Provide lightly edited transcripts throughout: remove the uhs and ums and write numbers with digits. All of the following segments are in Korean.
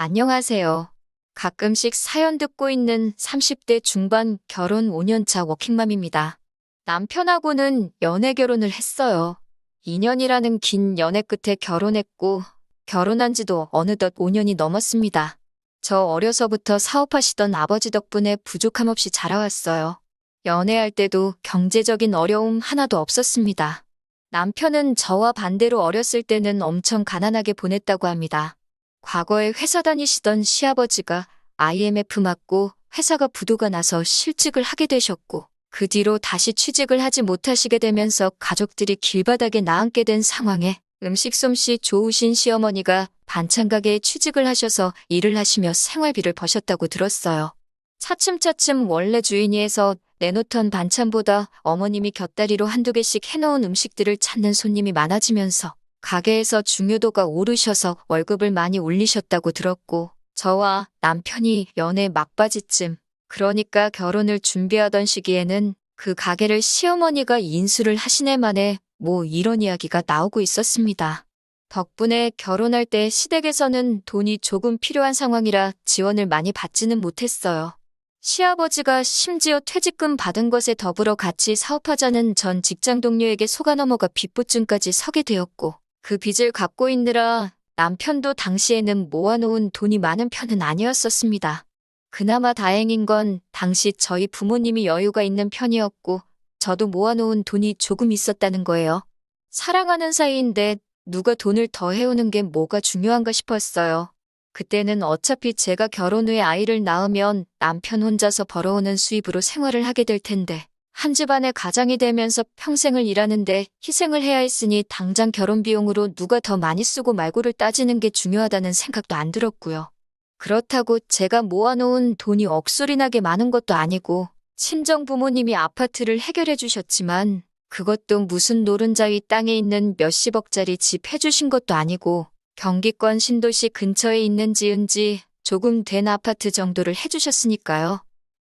안녕하세요. 가끔씩 사연 듣고 있는 30대 중반 결혼 5년차 워킹맘입니다. 남편하고는 연애 결혼을 했어요. 2년이라는 긴 연애 끝에 결혼했고, 결혼한 지도 어느덧 5년이 넘었습니다. 저 어려서부터 사업하시던 아버지 덕분에 부족함 없이 자라왔어요. 연애할 때도 경제적인 어려움 하나도 없었습니다. 남편은 저와 반대로 어렸을 때는 엄청 가난하게 보냈다고 합니다. 과거에 회사 다니시던 시아버지가 IMF 맞고 회사가 부도가 나서 실직을 하게 되셨고, 그 뒤로 다시 취직을 하지 못하시게 되면서 가족들이 길바닥에 나앉게 된 상황에 음식 솜씨 좋으신 시어머니가 반찬 가게에 취직을 하셔서 일을 하시며 생활비를 버셨다고 들었어요. 차츰차츰 원래 주인이 해서 내놓던 반찬보다 어머님이 곁다리로 한두 개씩 해놓은 음식들을 찾는 손님이 많아지면서 가게에서 중요도가 오르셔서 월급을 많이 올리셨다고 들었고, 저와 남편이 연애 막바지쯤, 그러니까 결혼을 준비하던 시기에는 그 가게를 시어머니가 인수를 하신 해 만에 이런 이야기가 나오고 있었습니다. 덕분에 결혼할 때 시댁에서는 돈이 조금 필요한 상황이라 지원을 많이 받지는 못했어요. 시아버지가 심지어 퇴직금 받은 것에 더불어 같이 사업하자는 전 직장 동료에게 속아 넘어가 빚보증까지 서게 되었고, 그 빚을 갚고 있느라 남편도 당시에는 모아놓은 돈이 많은 편은 아니었었습니다. 그나마 다행인 건 당시 저희 부모님이 여유가 있는 편이었고 저도 모아놓은 돈이 조금 있었다는 거예요. 사랑하는 사이인데 누가 돈을 더 해오는 게 뭐가 중요한가 싶었어요. 그때는 어차피 제가 결혼 후에 아이를 낳으면 남편 혼자서 벌어오는 수입으로 생활을 하게 될 텐데 한 집안의 가장이 되면서 평생을 일하는데 희생을 해야 했으니 당장 결혼 비용으로 누가 더 많이 쓰고 말고를 따지는 게 중요하다는 생각도 안 들었고요. 그렇다고 제가 모아놓은 돈이 억소리나게 많은 것도 아니고 친정 부모님이 아파트를 해결해 주셨지만 그것도 무슨 노른자 위 땅에 있는 몇십억짜리 집 해주신 것도 아니고 경기권 신도시 근처에 있는 지은지 조금 된 아파트 정도를 해주셨으니까요.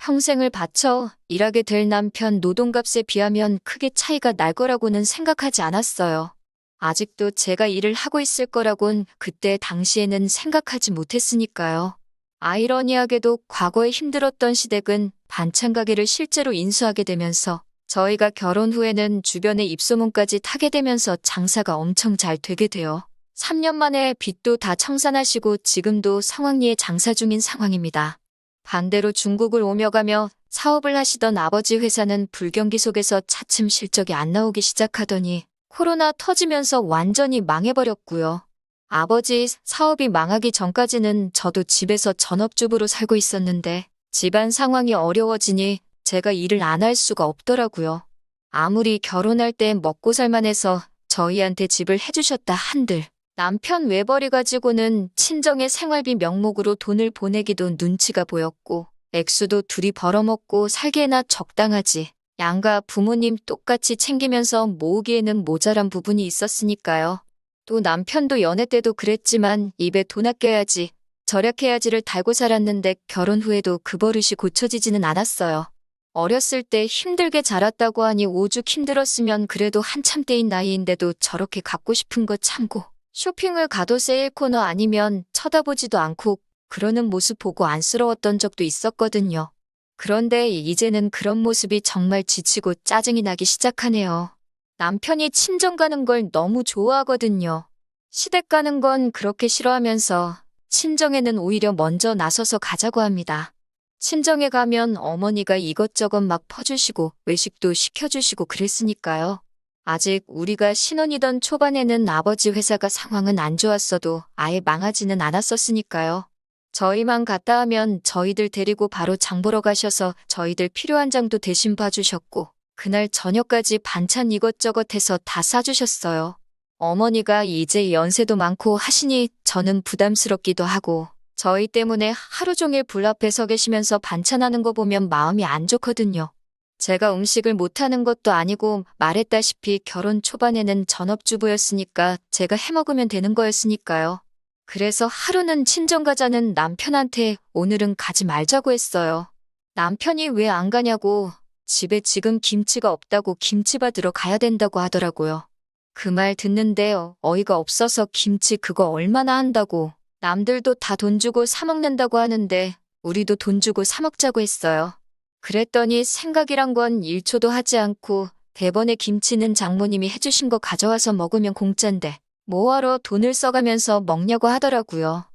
평생을 바쳐 일하게 될 남편 노동값에 비하면 크게 차이가 날 거라고는 생각하지 않았어요. 아직도 제가 일을 하고 있을 거라곤 그때 당시에는 생각하지 못했으니까요. 아이러니하게도 과거에 힘들었던 시댁은 반찬 가게를 실제로 인수하게 되면서 저희가 결혼 후에는 주변의 입소문까지 타게 되면서 장사가 엄청 잘 되게 돼요. 3년 만에 빚도 다 청산하시고 지금도 성황리에 장사 중인 상황입니다. 반대로 중국을 오며 가며 사업을 하시던 아버지 회사는 불경기 속에서 차츰 실적이 안 나오기 시작하더니 코로나 터지면서 완전히 망해버렸고요. 아버지 사업이 망하기 전까지는 저도 집에서 전업주부로 살고 있었는데 집안 상황이 어려워지니 제가 일을 안 할 수가 없더라고요. 아무리 결혼할 때 먹고 살만해서 저희한테 집을 해주셨다 한들 남편 외벌이 가지고는 친정의 생활비 명목으로 돈을 보내기도 눈치가 보였고 액수도 둘이 벌어먹고 살기에나 적당하지. 양가 부모님 똑같이 챙기면서 모으기에는 모자란 부분이 있었으니까요. 또 남편도 연애 때도 그랬지만 입에 돈 아껴야지, 절약해야지를 달고 살았는데 결혼 후에도 그 버릇이 고쳐지지는 않았어요. 어렸을 때 힘들게 자랐다고 하니 오죽 힘들었으면 그래도 한참 때인 나이인데도 저렇게 갖고 싶은 거 참고 쇼핑을 가도 세일 코너 아니면 쳐다보지도 않고 그러는 모습 보고 안쓰러웠던 적도 있었거든요. 그런데 이제는 그런 모습이 정말 지치고 짜증이 나기 시작하네요. 남편이 친정 가는 걸 너무 좋아하거든요. 시댁 가는 건 그렇게 싫어하면서 친정에는 오히려 먼저 나서서 가자고 합니다. 친정에 가면 어머니가 이것저것 막 퍼주시고 외식도 시켜주시고 그랬으니까요. 아직 우리가 신혼이던 초반에는 아버지 회사가 상황은 안 좋았어도 아예 망하지는 않았었으니까요. 저희만 갔다 하면 저희들 데리고 바로 장 보러 가셔서 저희들 필요한 장도 대신 봐주셨고 그날 저녁까지 반찬 이것저것 해서 다 싸주셨어요. 어머니가 이제 연세도 많고 하시니 저는 부담스럽기도 하고 저희 때문에 하루 종일 불 앞에 서 계시면서 반찬하는 거 보면 마음이 안 좋거든요. 제가 음식을 못하는 것도 아니고 말했다시피 결혼 초반에는 전업주부였으니까 제가 해먹으면 되는 거였으니까요. 그래서 하루는 친정 가자는 남편한테 오늘은 가지 말자고 했어요. 남편이 왜 안 가냐고 집에 지금 김치가 없다고 김치 받으러 가야 된다고 하더라고요. 그 말 듣는데 어이가 없어서 김치 그거 얼마나 한다고 남들도 다 돈 주고 사 먹는다고 하는데 우리도 돈 주고 사 먹자고 했어요. 그랬더니 생각이란 건 1초도 하지 않고 대번에 김치는 장모님이 해주신 거 가져와서 먹으면 공짠데 뭐하러 돈을 써가면서 먹냐고 하더라고요.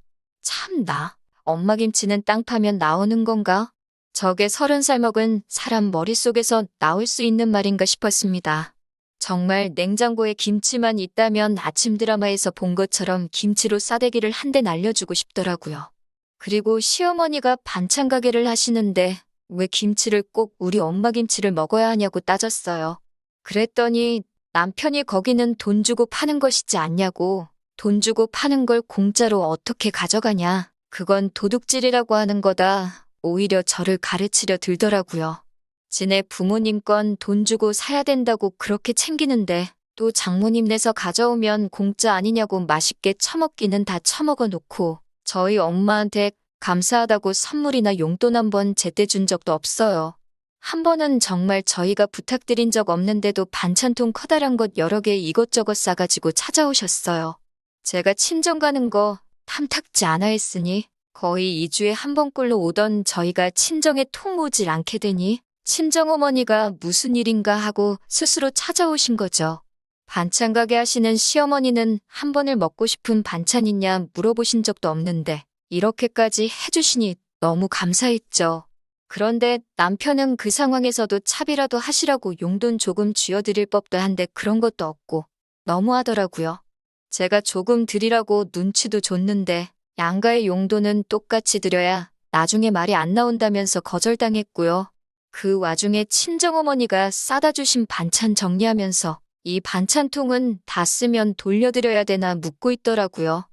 참나, 엄마 김치는 땅 파면 나오는 건가? 저게 30살 먹은 사람 머릿속에서 나올 수 있는 말인가 싶었습니다. 정말 냉장고에 김치만 있다면 아침 드라마에서 본 것처럼 김치로 싸대기를 한 대 날려주고 싶더라고요. 그리고 시어머니가 반찬 가게를 하시는데 왜 김치를 꼭 우리 엄마 김치를 먹어야 하냐고 따졌어요. 그랬더니 남편이 거기는 돈 주고 파는 것이지 않냐고, 돈 주고 파는 걸 공짜로 어떻게 가져가냐, 그건 도둑질이라고 하는 거다. 오히려 저를 가르치려 들더라고요. 지네 부모님 건 돈 주고 사야 된다고 그렇게 챙기는데 또 장모님네서 가져오면 공짜 아니냐고 맛있게 처먹기는 다 처먹어 놓고 저희 엄마한테 감사하다고 선물이나 용돈 한 번 제때 준 적도 없어요. 한 번은 정말 저희가 부탁드린 적 없는데도 반찬통 커다란 것 여러 개 이것저것 싸가지고 찾아오셨어요. 제가 친정 가는 거 탐탁지 않아 했으니 거의 2주에 한 번꼴로 오던 저희가 친정에 통 오질 않게 되니 친정어머니가 무슨 일인가 하고 스스로 찾아오신 거죠. 반찬 가게 하시는 시어머니는 한 번을 먹고 싶은 반찬 있냐 물어보신 적도 없는데 이렇게까지 해주시니 너무 감사했죠. 그런데 남편은 그 상황에서도 차비라도 하시라고 용돈 조금 쥐어드릴 법도 한데 그런 것도 없고 너무하더라고요. 제가 조금 드리라고 눈치도 줬는데 양가의 용돈은 똑같이 드려야 나중에 말이 안 나온다면서 거절당했고요. 그 와중에 친정어머니가 싸다 주신 반찬 정리하면서 이 반찬통은 다 쓰면 돌려드려야 되나 묻고 있더라고요.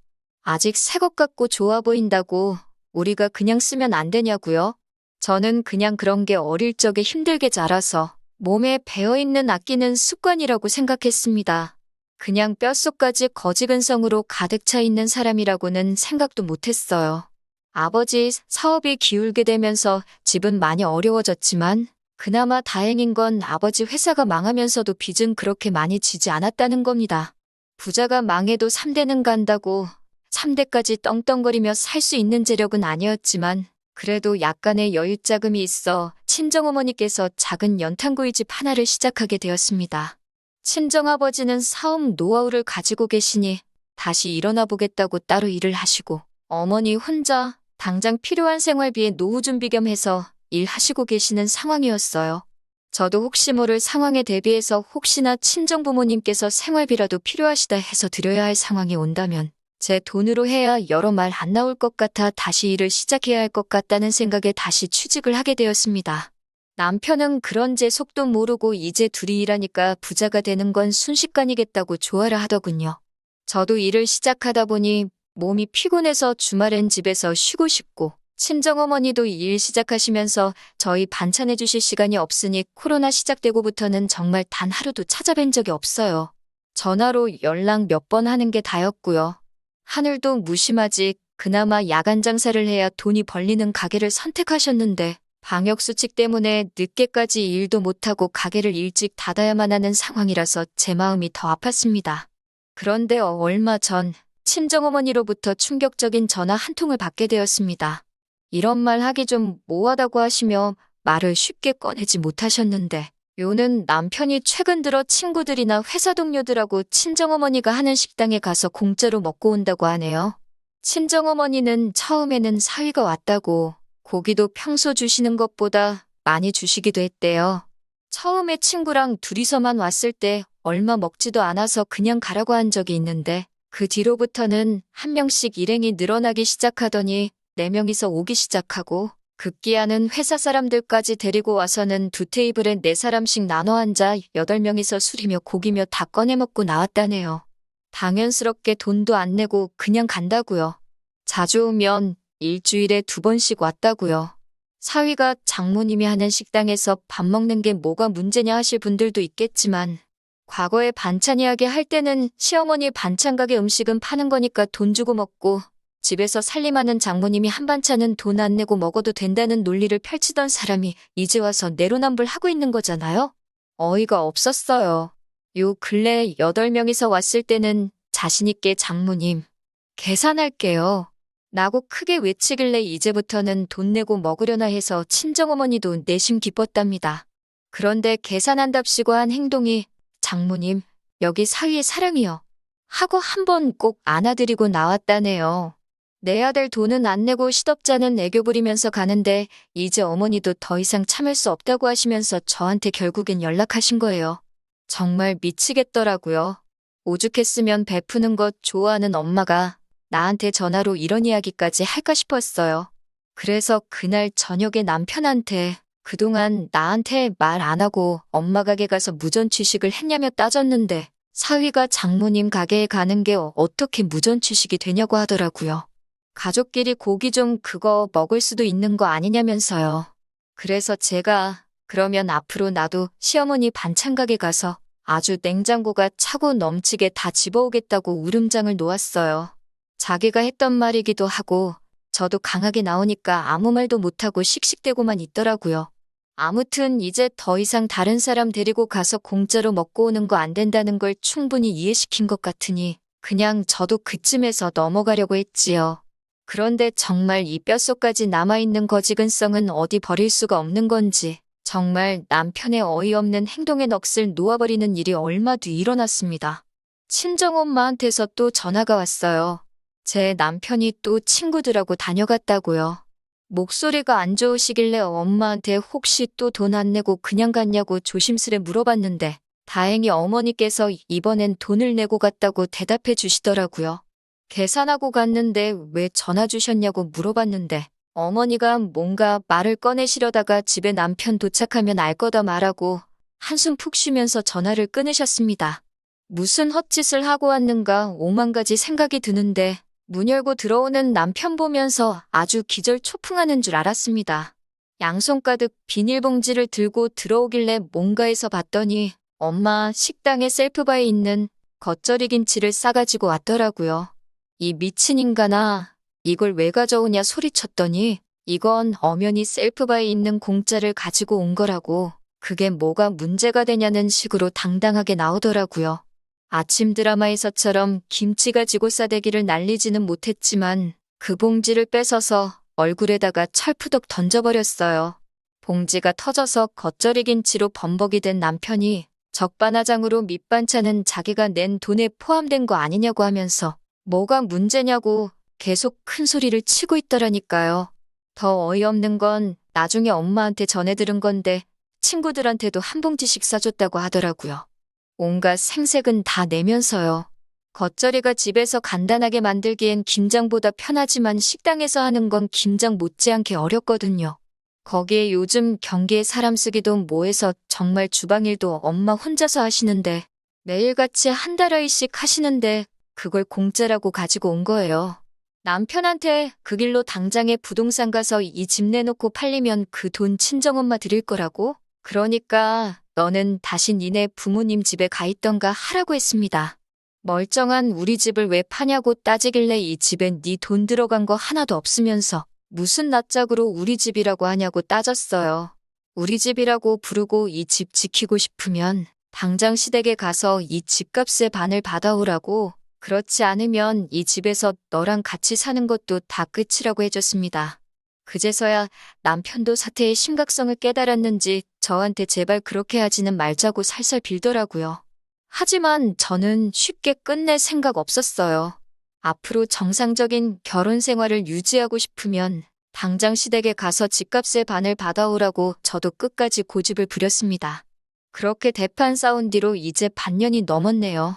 아직 새 것 같고 좋아 보인다고 우리가 그냥 쓰면 안 되냐고요? 저는 그냥 그런 게 어릴 적에 힘들게 자라서 몸에 배어있는 아끼는 습관이라고 생각했습니다. 그냥 뼛속까지 거지근성으로 가득 차 있는 사람이라고는 생각도 못했어요. 아버지 사업이 기울게 되면서 집은 많이 어려워졌지만 그나마 다행인 건 아버지 회사가 망하면서도 빚은 그렇게 많이 지지 않았다는 겁니다. 부자가 망해도 3대는 간다고 3대까지 떵떵거리며 살 수 있는 재력은 아니었지만 그래도 약간의 여유자금이 있어 친정어머니께서 작은 연탄구이집 하나를 시작하게 되었습니다. 친정아버지는 사업 노하우를 가지고 계시니 다시 일어나 보겠다고 따로 일을 하시고 어머니 혼자 당장 필요한 생활비에 노후 준비 겸 해서 일하시고 계시는 상황이었어요. 저도 혹시 모를 상황에 대비해서 혹시나 친정부모님께서 생활비라도 필요하시다 해서 드려야 할 상황이 온다면 제 돈으로 해야 여러 말 안 나올 것 같아 다시 일을 시작해야 할 것 같다는 생각에 다시 취직을 하게 되었습니다. 남편은 그런 제 속도 모르고 이제 둘이 일하니까 부자가 되는 건 순식간이겠다고 좋아라 하더군요. 저도 일을 시작하다 보니 몸이 피곤해서 주말엔 집에서 쉬고 싶고 친정어머니도 일 시작하시면서 저희 반찬해 주실 시간이 없으니 코로나 시작되고부터는 정말 단 하루도 찾아뵌 적이 없어요. 전화로 연락 몇 번 하는 게 다였고요. 하늘도 무심하지 그나마 야간 장사를 해야 돈이 벌리는 가게를 선택하셨는데 방역수칙 때문에 늦게까지 일도 못하고 가게를 일찍 닫아야만 하는 상황이라서 제 마음이 더 아팠습니다. 그런데 얼마 전 친정어머니로부터 충격적인 전화 한 통을 받게 되었습니다. 이런 말 하기 좀 모하다고 하시며 말을 쉽게 꺼내지 못하셨는데 요는 남편이 최근 들어 친구들이나 회사 동료들하고 친정어머니가 하는 식당에 가서 공짜로 먹고 온다고 하네요. 친정어머니는 처음에는 사위가 왔다고 고기도 평소 주시는 것보다 많이 주시기도 했대요. 처음에 친구랑 둘이서만 왔을 때 얼마 먹지도 않아서 그냥 가라고 한 적이 있는데 그 뒤로부터는 한 명씩 일행이 늘어나기 시작하더니 4명이서 오기 시작하고 급기야는 회사 사람들까지 데리고 와서는 2테이블에 4사람씩 나눠 앉아 8명이서 술이며 고기며 다 꺼내 먹고 나왔다네요. 당연스럽게 돈도 안 내고 그냥 간다고요. 자주 오면 일주일에 2번씩 왔다고요. 사위가 장모님이 하는 식당에서 밥 먹는 게 뭐가 문제냐 하실 분들도 있겠지만 과거에 반찬 이야기 할 때는 시어머니 반찬 가게 음식은 파는 거니까 돈 주고 먹고 집에서 살림하는 장모님이 한 반찬은 돈 안 내고 먹어도 된다는 논리를 펼치던 사람이 이제 와서 내로남불하고 있는 거잖아요. 어이가 없었어요. 요 근래 8명이서 왔을 때는 자신있게 장모님 계산할게요. 라고 크게 외치길래 이제부터는 돈 내고 먹으려나 해서 친정어머니도 내심 기뻤답니다. 그런데 계산한답시고 한 행동이 장모님, 여기 사위의 사랑이요. 하고 한 번 꼭 안아드리고 나왔다네요. 내야 될 돈은 안 내고 시덥잖은 애교 부리면서 가는데 이제 어머니도 더 이상 참을 수 없다고 하시면서 저한테 결국엔 연락하신 거예요. 정말 미치겠더라고요. 오죽했으면 베푸는 것 좋아하는 엄마가 나한테 전화로 이런 이야기까지 할까 싶었어요. 그래서 그날 저녁에 남편한테 그동안 나한테 말 안 하고 엄마 가게 가서 무전 취식을 했냐며 따졌는데 사위가 장모님 가게에 가는 게 어떻게 무전 취식이 되냐고 하더라고요. 가족끼리 고기 좀 그거 먹을 수도 있는 거 아니냐면서요. 그래서 제가 그러면 앞으로 나도 시어머니 반찬 가게 가서 아주 냉장고가 차고 넘치게 다 집어오겠다고 울음장을 놓았어요. 자기가 했던 말이기도 하고 저도 강하게 나오니까 아무 말도 못하고 씩씩대고만 있더라고요. 아무튼 이제 더 이상 다른 사람 데리고 가서 공짜로 먹고 오는 거 안 된다는 걸 충분히 이해시킨 것 같으니 그냥 저도 그쯤에서 넘어가려고 했지요. 그런데 정말 이 뼛속까지 남아있는 거지근성은 어디 버릴 수가 없는 건지 정말 남편의 어이없는 행동에 넋을 놓아버리는 일이 얼마 뒤 일어났습니다. 친정엄마한테서 또 전화가 왔어요. 제 남편이 또 친구들하고 다녀갔다고요. 목소리가 안 좋으시길래 엄마한테 혹시 또 돈 안 내고 그냥 갔냐고 조심스레 물어봤는데 다행히 어머니께서 이번엔 돈을 내고 갔다고 대답해 주시더라고요. 계산하고 갔는데 왜 전화 주셨냐고 물어봤는데 어머니가 뭔가 말을 꺼내시려다가 집에 남편 도착하면 알 거다 말하고 한숨 푹 쉬면서 전화를 끊으셨습니다. 무슨 헛짓을 하고 왔는가 오만 가지 생각이 드는데 문 열고 들어오는 남편 보면서 아주 기절초풍하는 줄 알았습니다. 양손 가득 비닐봉지를 들고 들어오길래 뭔가 해서 봤더니 엄마 식당에 셀프바에 있는 겉절이 김치를 싸가지고 왔더라고요. 이 미친 인간아, 이걸 왜 가져오냐 소리쳤더니 이건 엄연히 셀프바에 있는 공짜를 가지고 온 거라고 그게 뭐가 문제가 되냐는 식으로 당당하게 나오더라고요. 아침 드라마에서처럼 김치 가지고 싸대기를 날리지는 못했지만 그 봉지를 뺏어서 얼굴에다가 철푸덕 던져버렸어요. 봉지가 터져서 겉절이 김치로 범벅이 된 남편이 적반하장으로 밑반찬은 자기가 낸 돈에 포함된 거 아니냐고 하면서 뭐가 문제냐고 계속 큰 소리를 치고 있더라니까요. 더 어이없는 건 나중에 엄마한테 전해 들은 건데 친구들한테도 한 봉지씩 싸줬다고 하더라고요. 온갖 생색은 다 내면서요. 겉절이가 집에서 간단하게 만들기엔 김장보다 편하지만 식당에서 하는 건 김장 못지않게 어렵거든요. 거기에 요즘 경기에 사람 쓰기도 뭐해서 정말 주방일도 엄마 혼자서 하시는데 매일같이 한 달어이씩 하시는데 그걸 공짜라고 가지고 온 거예요. 남편한테 그 길로 당장에 부동산 가서 이 집 내놓고 팔리면 그 돈 친정엄마 드릴 거라고? 그러니까 너는 다시 니네 부모님 집에 가 있던가 하라고 했습니다. 멀쩡한 우리 집을 왜 파냐고 따지길래 이 집엔 네 돈 들어간 거 하나도 없으면서 무슨 낯짝으로 우리 집이라고 하냐고 따졌어요. 우리 집이라고 부르고 이 집 지키고 싶으면 당장 시댁에 가서 이 집값의 반을 받아오라고 그렇지 않으면 이 집에서 너랑 같이 사는 것도 다 끝이라고 해줬습니다. 그제서야 남편도 사태의 심각성을 깨달았는지 저한테 제발 그렇게 하지는 말자고 살살 빌더라고요. 하지만 저는 쉽게 끝낼 생각 없었어요. 앞으로 정상적인 결혼 생활을 유지하고 싶으면 당장 시댁에 가서 집값의 반을 받아오라고 저도 끝까지 고집을 부렸습니다. 그렇게 대판 싸운 뒤로 이제 반년이 넘었네요.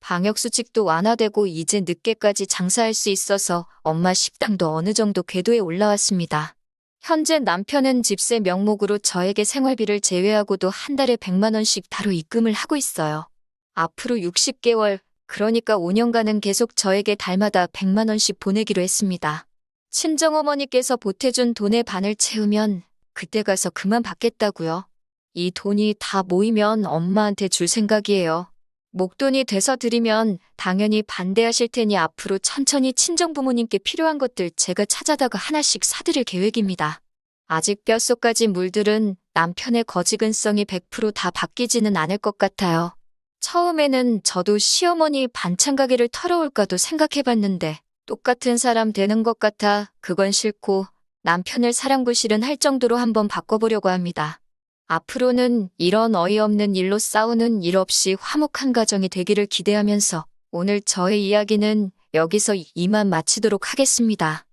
방역수칙도 완화되고 이제 늦게까지 장사할 수 있어서 엄마 식당도 어느 정도 궤도에 올라왔습니다. 현재 남편은 집세 명목으로 저에게 생활비를 제외하고도 한 달에 100만 원씩 따로 입금을 하고 있어요. 앞으로 60개월, 그러니까 5년간은 계속 저에게 달마다 100만 원씩 보내기로 했습니다. 친정어머니께서 보태준 돈의 반을 채우면 그때 가서 그만 받겠다고요. 이 돈이 다 모이면 엄마한테 줄 생각이에요. 목돈이 돼서 드리면 당연히 반대하실 테니 앞으로 천천히 친정부모님께 필요한 것들 제가 찾아다가 하나씩 사드릴 계획입니다. 아직 뼛속까지 물들은 남편의 거지근성이 100% 다 바뀌지는 않을 것 같아요. 처음에는 저도 시어머니 반찬 가게를 털어올까도 생각해봤는데 똑같은 사람 되는 것 같아 그건 싫고 남편을 사랑부실은 할 정도로 한번 바꿔보려고 합니다. 앞으로는 이런 어이없는 일로 싸우는 일 없이 화목한 가정이 되기를 기대하면서 오늘 저의 이야기는 여기서 이만 마치도록 하겠습니다.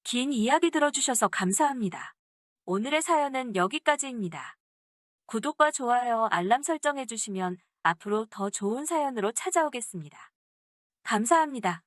긴 이야기 들어주셔서 감사합니다. 오늘의 사연은 여기까지입니다. 구독과 좋아요, 알람 설정해주시면 앞으로 더 좋은 사연으로 찾아오겠습니다. 감사합니다.